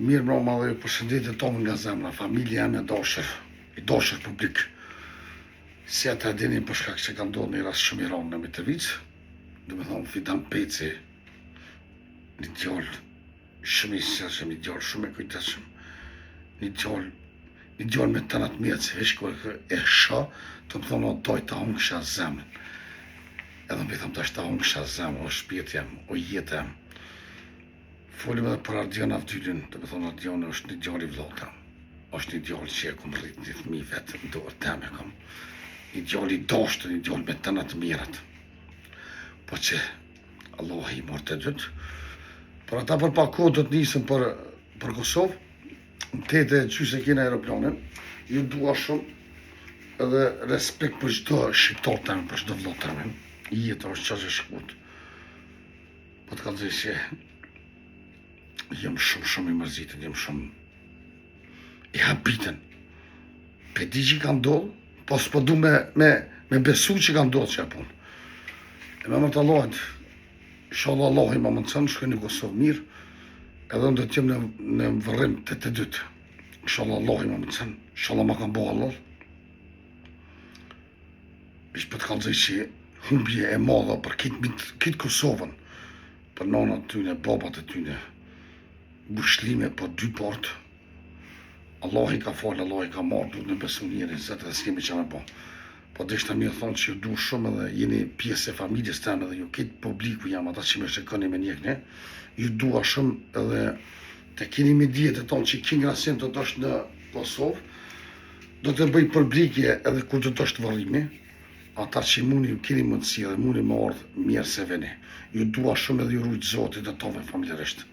Mirë mbroma dhe ju përshëndetje tonë nga zemra, familja jam e dashur publik. Si ata dini për shkak që ka ndodhur një rast shumë i rëndë në Mitrovic, do të thonë Fidan Peci, një djalë shumë i sjelshëm, një djalë shumë i kujdesshëm, një djalë me të natë mirë, që veç kur e shoh, të më thonë o doj ta hunksha zemrën. Edhe më thëmë tash ta hunksha zemrën, o shpirti jam, o jetë jam. Folim edhe për Ardian Avdylin, të me thonë Ardian është një djalë i vllota. Është një djalë që e kom rrit një fëmijë vetë në dorë teme kom. Një djalë i dashur, një djalë me të natë mirat. Po që Allah i morë të dytë. Por ata për pak kohë do të nisën për Kosovë, në tete qyse kena aeroplanin, ju dua shumë edhe respekt për çdo shqiptar teme, për çdo vëllai teme. Jeta është çfarë shkut. Po të kallëzoj që jem shumë i mërzitën, jem shumë i habitën. Pe di që ka ndodhë, po s'po du me besu që ka ndodhë që e punë. E me më të Allahit, inshallah Allah i më mundësën, shkoj në Kosovë mirë, edhe në do t'jem në vërrim të dytë. Inshallah Allah i më mundësën, inshallah ma kam bo Allah. Ishtë për të kallëzoj që humbje e madha për kitë Kosovën, për nanat tyne, babat e tyne, bushlime për dy partë. Allah i ka falë, Allah i ka marrë, duhet në besu njëri, zetë dhe s'kemi që me po. Po dhe ishte mirë thonë që ju du shumë edhe jeni pjesë e familjes teme dhe ju kitë publiku jam, ata që me shikoni me njekne, ju dua shumë edhe të keni me djetë tonë që ki ngrasin të është në Kosovë, do të bëj përbrikje edhe kur do të është vërrimi, ata që muni ju keni mundësi edhe muni më ardhë mirë se veni. Ju dua shumë edhe ju rujtë Zotit e tove familjarisht.